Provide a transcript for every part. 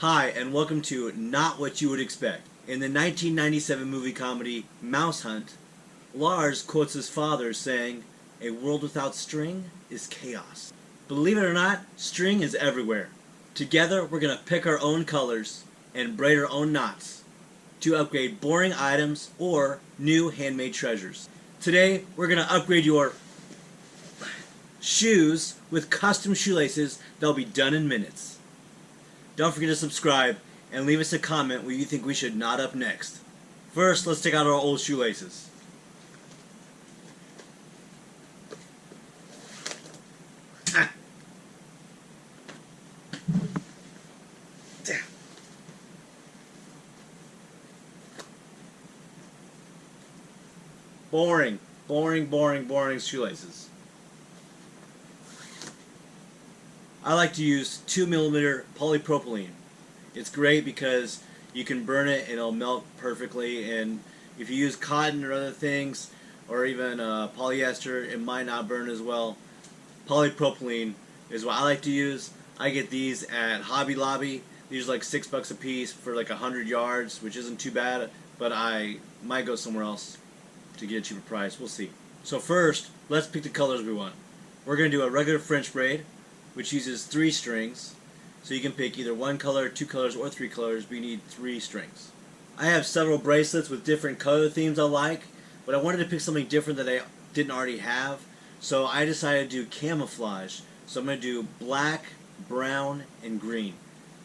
Hi, and welcome to Not What You Would Expect. In the 1997 movie comedy Mouse Hunt, Lars quotes his father saying, "A world without string is chaos." Believe it or not, string is everywhere. Together, we're going to pick our own colors and braid our own knots to upgrade boring items or new handmade treasures. Today, we're going to upgrade your shoes with custom shoelaces that'll be done in minutes. Don't forget to subscribe and leave us a comment what you think we should knot up next. First, let's take out our old shoelaces. Boring, boring shoelaces. I like to use 2mm polypropylene. It's great because you can burn it and it'll melt perfectly, and if you use cotton or other things or even polyester, it might not burn as well. Polypropylene is what I like to use. I get these at Hobby Lobby. These are like $6 a piece for like 100 yards, which isn't too bad, but I might go somewhere else to get a cheaper price. We'll see. So first, let's pick the colors we want. We're going to do a regular French braid, which uses 3 strings. So you can pick either 1 color, 2 colors, or 3 colors, but you need 3 strings. I have several bracelets with different color themes I like, but I wanted to pick something different that I didn't already have, so I decided to do camouflage. So I'm going to do black, brown, and green.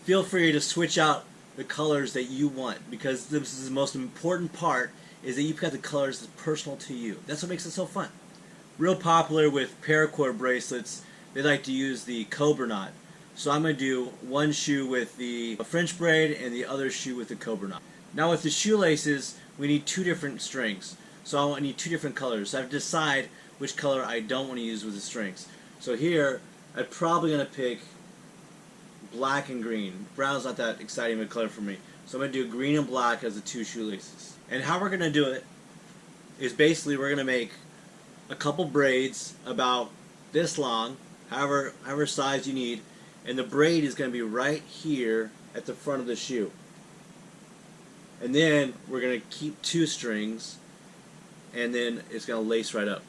Feel free to switch out the colors that you want, because this is the most important part, is that you've got the colors that's personal to you. That's what makes it so fun. Real popular with paracord bracelets, they like to use the Cobra knot. So I'm going to do one shoe with the French braid and the other shoe with the Cobra knot. Now with the shoelaces, we need 2 different strings. So I need 2 different colors. So I have to decide which color I don't want to use with the strings. So here, I'm probably going to pick black and green. Brown's not that exciting of a color for me. So I'm going to do green and black as the 2 shoelaces. And how we're going to do it is basically we're going to make a couple braids about this long, however size you need, and the braid is going to be right here at the front of the shoe. And then we're going to keep 2 strings, and then it's going to lace right up.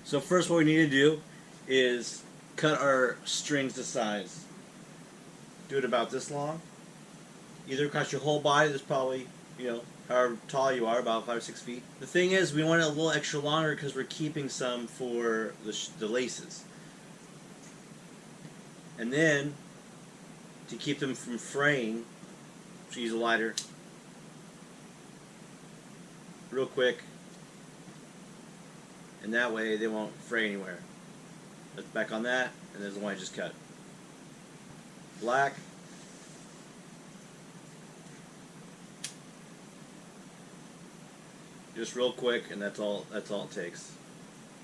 So first what we need to do is cut our strings to size. Do it about this long. Either across your whole body, there's probably, however tall you are, about 5 or 6 feet. The thing is, we want it a little extra longer because we're keeping some for the laces. And then, to keep them from fraying, just use a lighter. Real quick. And that way they won't fray anywhere. Let's back on that, and there's the one I just cut. Black. Just real quick, and that's all it takes.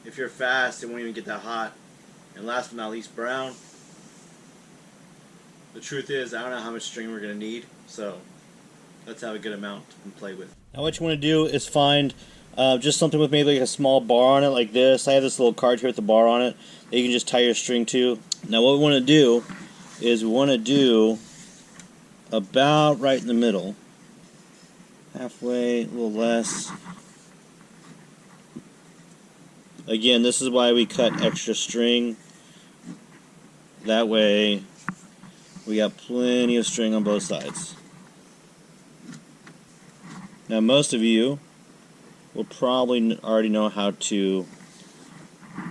If you're fast, it won't even get that hot. And last but not least, brown. The truth is, I don't know how much string we're going to need, so let's have a good amount to play with. Now what you want to do is find just something with maybe like a small bar on it like this. I have this little card here with the bar on it that you can just tie your string to. Now what we want to do is we want to do about right in the middle. Halfway, a little less. Again, this is why we cut extra string. That way we got plenty of string on both sides. Now most of you will probably already know how to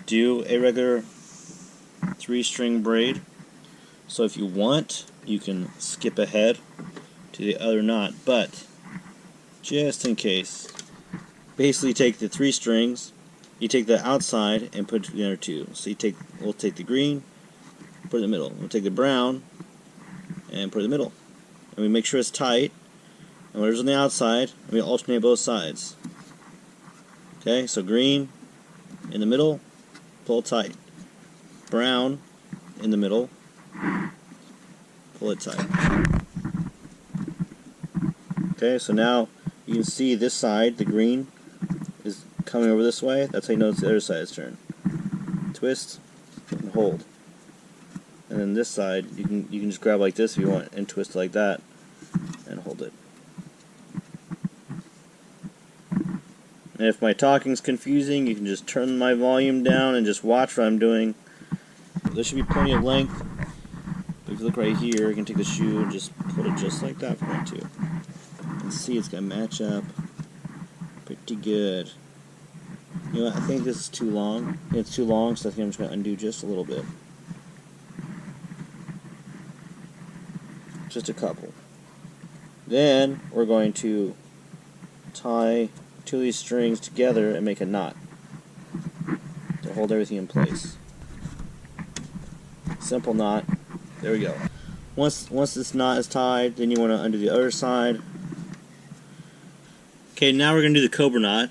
do a regular 3-string braid. So if you want, you can skip ahead to the other knot, but just in case, basically take the 3 strings, you take the outside and put the other 2. So we'll take the green, put it in the middle. We'll take the brown and put it in the middle. And we make sure it's tight. And whatever's on the outside, we alternate both sides. Okay, so green in the middle, pull it tight. Brown in the middle, pull it tight. Okay, so now you can see this side, the green, is coming over this way. That's how you know it's the other side's turn. Twist and hold. And and then this side you can just grab like this if you want and twist it like that and hold it. And if my talking's confusing, you can just turn my volume down and just watch what I'm doing. There should be plenty of length. But if you look right here, you can take the shoe and just put it just like that if you want to. You can see it's going to match up pretty good. You know what, I think this is too long. It's too long, so I think I'm just going to undo just a little bit. Just a couple. Then we're going to tie two of these strings together and make a knot to hold everything in place. Simple knot. There we go. Once this knot is tied, then you want to undo the other side. Okay, now we're going to do the Cobra knot.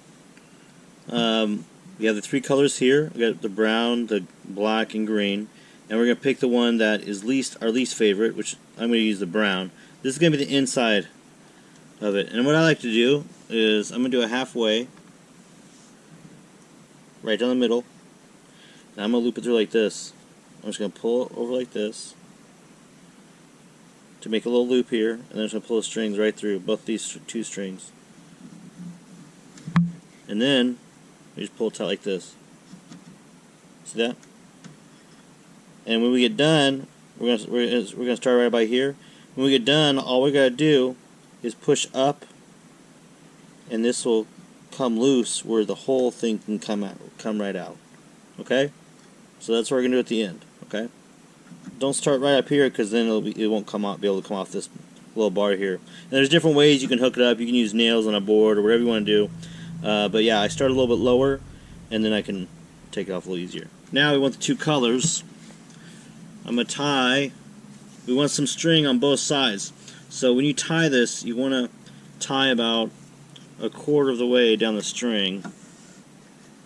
We have the three colors here. We got the brown, the black, and green. And we're going to pick the one that is our least favorite, which I'm going to use the brown. This is going to be the inside of it. And what I like to do is I'm going to do a halfway, right down the middle. And I'm going to loop it through like this. I'm just going to pull it over like this to make a little loop here, and then I'm just going to pull the strings right through, both these two strings. And then we just pull it tight like this. See that? And when we get done, we're gonna start right about here. When we get done, all we gotta do is push up, and this will come loose where the whole thing can come right out. Okay? So that's what we're gonna do at the end. Okay? Don't start right up here, because then it won't be able to come off this little bar here. And there's different ways you can hook it up. You can use nails on a board or whatever you want to do. But yeah, I start a little bit lower, and then I can take it off a little easier. Now we want the two colors. I'm going to tie. We want some string on both sides. So when you tie this, you want to tie about a quarter of the way down the string.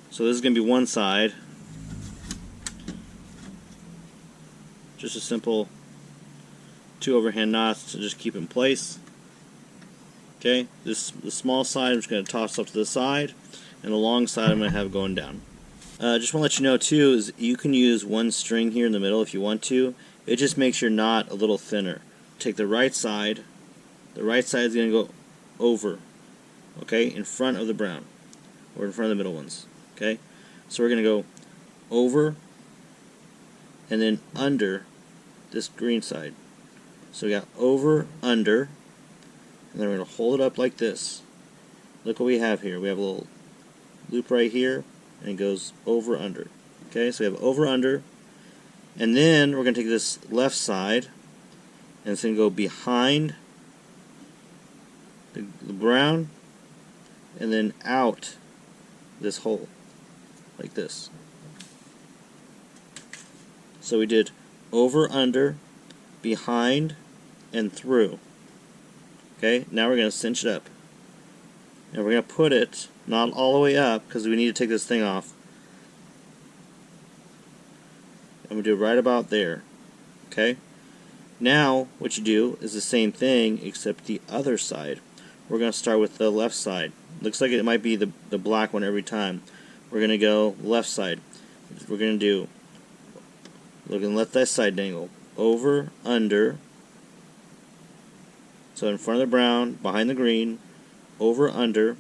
So this is going to be one side. Just a simple 2 overhand knots to just keep in place. Okay, the small side I'm just going to toss up to the side, and the long side I'm going to have going down. Just want to let you know too is you can use one string here in the middle if you want to. It just makes your knot a little thinner. Take the right side. The right side is going to go over, okay, in front of the brown, or in front of the middle ones. Okay, so we're going to go over and then under this green side. So we got over, under, and then we're going to hold it up like this. Look what we have here. We have a little loop right here, and it goes over, under. Okay, so we have over, under, and then we're going to take this left side, and it's going to go behind the brown, and then out this hole, like this. So we did over, under, behind, and through. Okay, now we're going to cinch it up. And we're going to put it not all the way up because we need to take this thing off. And we do it right about there. Okay? Now what you do is the same thing except the other side. We're going to start with the left side. Looks like it might be the black one every time. We're going to go left side. We're going to do, we're going to let that side dangle. Over, under. So in front of the brown, behind the green, over, under,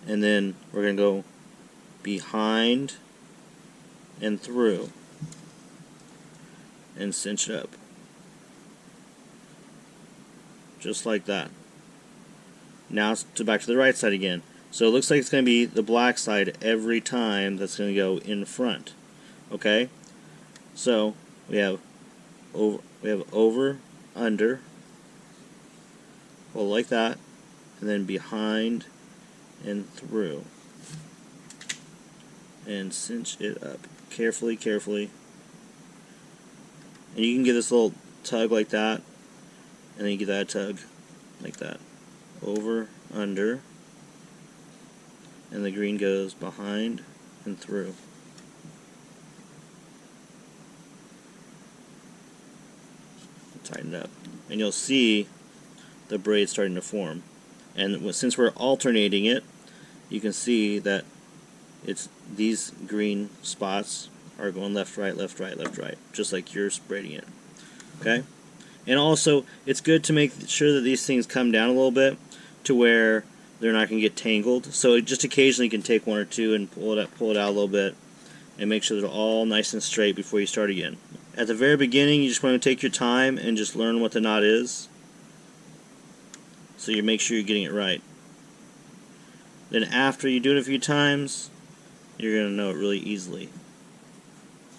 and then we're going to go behind and through and cinch it up. Just like that. Now it's back to the right side again. So it looks like it's going to be the black side every time that's going to go in front. Okay? So we have over, under, well, like that, and then behind and through, and cinch it up carefully, carefully. And you can give this little tug like that, and then you give that a tug like that. Over, under, and the green goes behind and through. Tighten it up, and you'll see the braid starting to form. And since we're alternating it, you can see that it's these green spots are going left, right, left, right, left, right, just like you're braiding it. Okay? And also, it's good to make sure that these things come down a little bit to where they're not going to get tangled. So just occasionally you can take one or two and pull it out a little bit and make sure they're all nice and straight before you start again. At the very beginning, you just want to take your time and just learn what the knot is, so you make sure you're getting it right. Then after you do it a few times, you're going to know it really easily.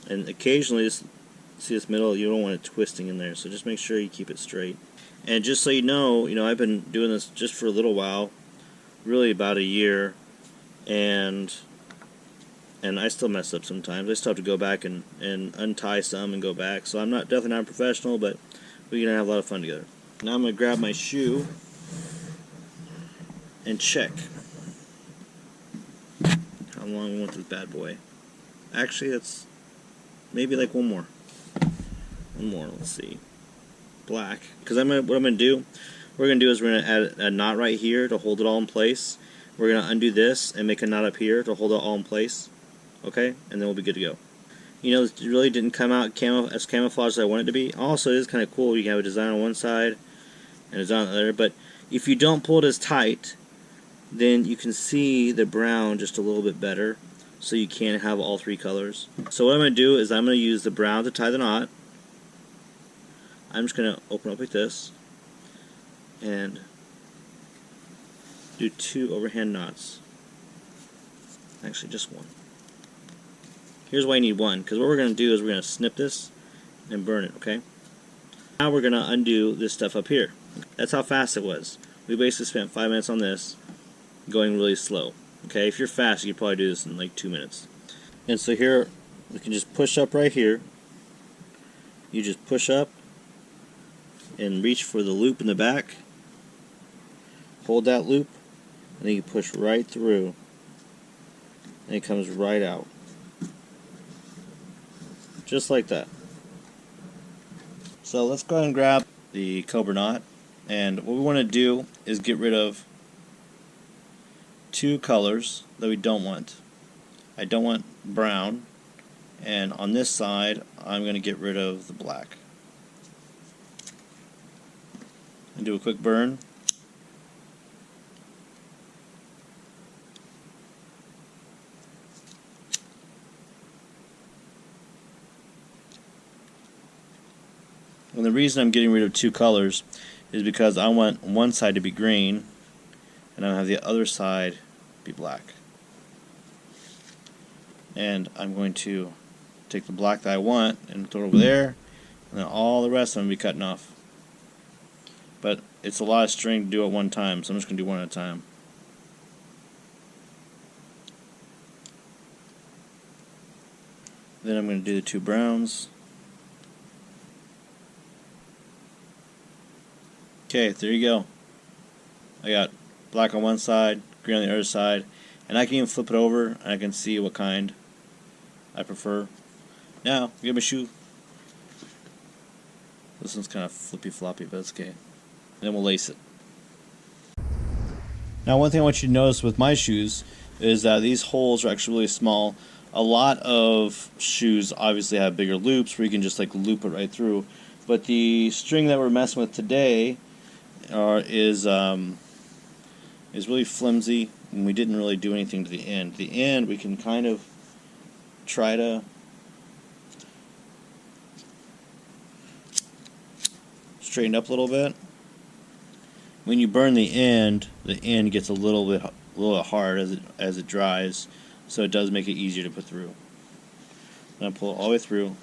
And occasionally, see this middle, you don't want it twisting in there, so just make sure you keep it straight. And just so you know, I've been doing this just for a little while, really about a year, and I still mess up sometimes. I still have to go back and untie some and go back. So I'm definitely not a professional, but we're going to have a lot of fun together. Now I'm going to grab my shoe and check how long we want this bad boy. Actually, that's maybe like one more. One more, let's see. Black. Because what I'm going to do, we're going to add a knot right here to hold it all in place. We're going to undo this and make a knot up here to hold it all in place. Okay? And then we'll be good to go. It really didn't come out as camouflage as I wanted it to be. Also, it is kind of cool. You can have a design on one side and a design on the other. But if you don't pull it as tight, then you can see the brown just a little bit better. So you can have all three colors. So what I'm going to do is I'm going to use the brown to tie the knot. I'm just going to open up like this and do 2 overhand knots. Actually, just one. Here's why you need one, because what we're going to do is we're going to snip this and burn it, okay? Now we're going to undo this stuff up here. That's how fast it was. We basically spent 5 minutes on this, going really slow. Okay, if you're fast, you could probably do this in like 2 minutes. And so here, we can just push up right here. You just push up and reach for the loop in the back. Hold that loop, and then you push right through, and it comes right out. Just like that. So let's go ahead and grab the Cobra knot, and what we want to do is get rid of 2 colors that we don't want. I don't want brown, and on this side I'm going to get rid of the black. And do a quick burn. And the reason I'm getting rid of 2 colors is because I want one side to be green and I have the other side be black. And I'm going to take the black that I want and throw it over there, and then all the rest of them will be cutting off. But it's a lot of string to do at one time, so I'm just going to do one at a time. Then I'm going to do the 2 browns. Okay, there you go. I got black on one side, green on the other side, and I can even flip it over and I can see what kind I prefer. Now, get my shoe. This one's kind of flippy floppy, but it's okay. And then we'll lace it. Now, one thing I want you to notice with my shoes is that these holes are actually really small. A lot of shoes obviously have bigger loops where you can just like loop it right through, but the string that we're messing with today is really flimsy, and we didn't really do anything to the end. The end we can kind of try to straighten up a little bit. When you burn the end gets a little bit hard as it dries, so it does make it easier to put through. I'm gonna pull it all the way through.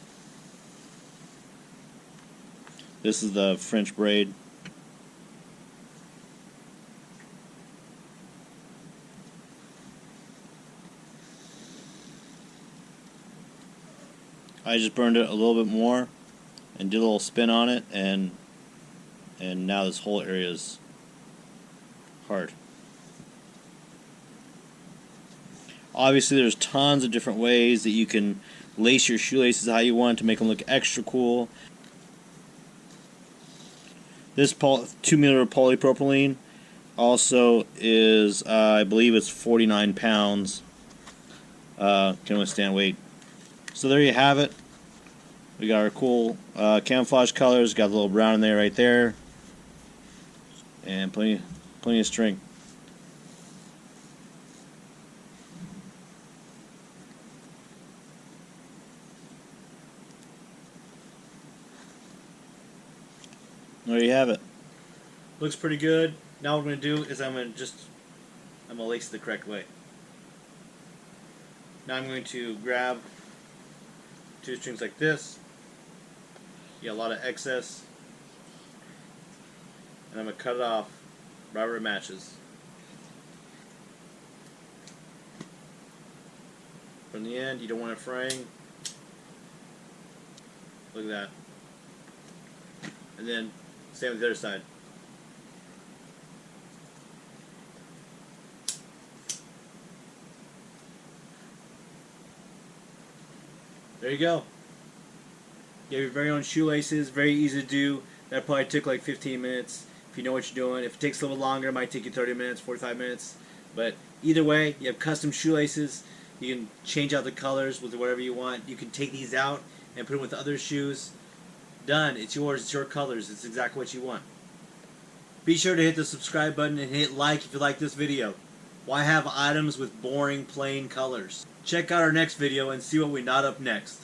This is the French braid. I just burned it a little bit more and did a little spin on it, and now this whole area is hard. Obviously there's tons of different ways that you can lace your shoelaces how you want to make them look extra cool. This 2-meter polypropylene also is, I believe it's 49 pounds. Can withstand weight. So there you have it. We got our cool camouflage colors. Got a little brown in there, right there, and plenty of string. There you have it. Looks pretty good. Now what I'm going to do is I'm going to lace it the correct way. Now I'm going to grab 2 strings like this. You got a lot of excess. And I'm going to cut it off right where it matches. From the end, you don't want it fraying. Look at that. And then same with the other side. There you go. You have your very own shoelaces, very easy to do. That probably took like 15 minutes if you know what you're doing. If it takes a little longer, it might take you 30 minutes, 45 minutes. But either way, you have custom shoelaces. You can change out the colors with whatever you want. You can take these out and put them with other shoes. Done. It's yours. It's your colors. It's exactly what you want. Be sure to hit the subscribe button and hit like if you like this video. Why have items with boring, plain colors? Check out our next video and see what we knot up next.